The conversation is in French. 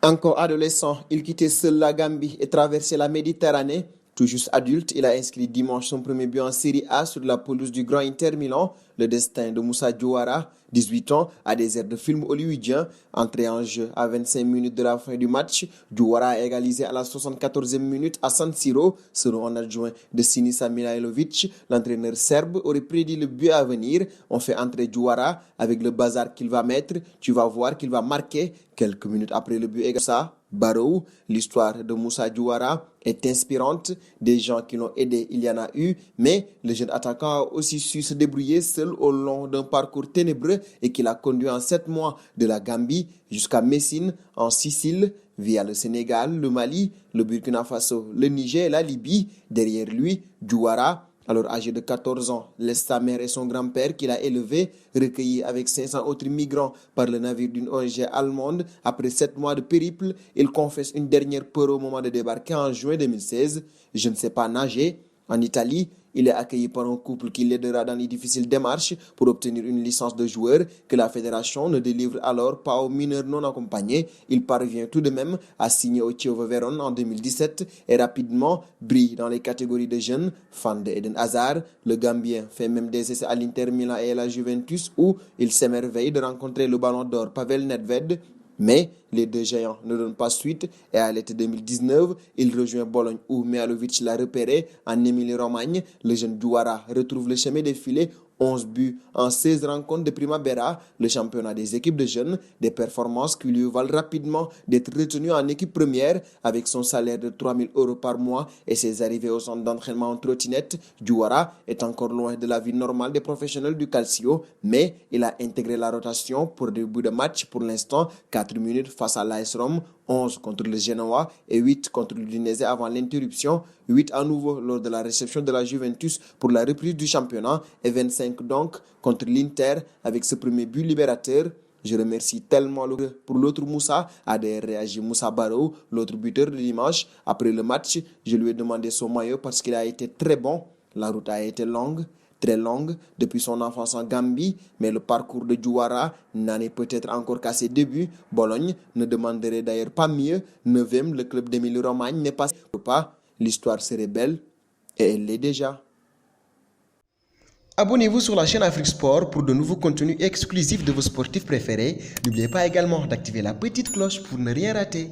Encore adolescent, il quittait seul la Gambie et traversait la Méditerranée. Tout juste adulte, il a inscrit dimanche son premier but en Série A sur la pelouse du Grand Inter Milan. Le destin de Moussa Diawara, 18 ans, a des airs de film hollywoodien. Entré en jeu à 25 minutes de la fin du match, Diawara a égalisé à la 74e minute à San Siro. Selon un adjoint de Sinisa Mihajlovic, l'entraîneur serbe aurait prédit le but à venir. On fait entrer Diawara avec le bazar qu'il va mettre. Tu vas voir qu'il va marquer. Quelques minutes après le but égal, Barrow, l'histoire de Moussa Diawara est inspirante. Des gens qui l'ont aidé, il y en a eu, mais le jeune attaquant a aussi su se débrouiller seul au long d'un parcours ténébreux et qui l'a conduit en 7 mois de la Gambie jusqu'à Messine, en Sicile, via le Sénégal, le Mali, le Burkina Faso, le Niger et la Libye. Derrière lui, Diawara, alors âgé de 14 ans, laisse sa mère et son grand-père qu'il a élevé, recueilli avec 500 autres migrants par le navire d'une ONG allemande. Après 7 mois de périple, il confesse une dernière peur au moment de débarquer en juin 2016. Je ne sais pas nager. En Italie, il est accueilli par un couple qui l'aidera dans les difficiles démarches pour obtenir une licence de joueur que la fédération ne délivre alors pas aux mineurs non accompagnés. Il parvient tout de même à signer au Chievo Vérone en 2017 et rapidement brille dans les catégories de jeunes. Fan de Eden Hazard, le Gambien fait même des essais à l'Inter Milan et à la Juventus où il s'émerveille de rencontrer le ballon d'or Pavel Nedved. Mais les deux géants ne donnent pas suite et à l'été 2019, il rejoint Bologne où Mihajlovic l'a repéré en Émilie-Romagne. Le jeune Diawara retrouve le chemin des filets, 11 buts en 16 rencontres de Primavera, le championnat des équipes de jeunes, des performances qui lui valent rapidement d'être retenu en équipe première avec son salaire de 3 000 € par mois et ses arrivées au centre d'entraînement en trottinette. Diawara est encore loin de la vie normale des professionnels du Calcio, mais il a intégré la rotation pour des bouts de match pour l'instant, 4 minutes face à l'AS Rome, 11 contre le Genoa et 8 contre l'Udinese avant l'interruption, 8 à nouveau lors de la réception de la Juventus pour la reprise du championnat et 25 donc contre l'Inter avec ce premier but libérateur. Je remercie tellement pour l'autre Moussa, a réagi Moussa Barrow, l'autre buteur de dimanche. Après le match, je lui ai demandé son maillot parce qu'il a été très bon. La route a été longue, très longue, depuis son enfance en Gambie, mais le parcours de Diawara n'en est peut-être encore qu'à ses débuts. Bologne ne demanderait d'ailleurs pas mieux. 9e, le club d'Émilie-Romagne n'est pas. L'histoire serait belle, et elle l'est déjà. Abonnez-vous sur la chaîne Afrique Sport pour de nouveaux contenus exclusifs de vos sportifs préférés. N'oubliez pas également d'activer la petite cloche pour ne rien rater.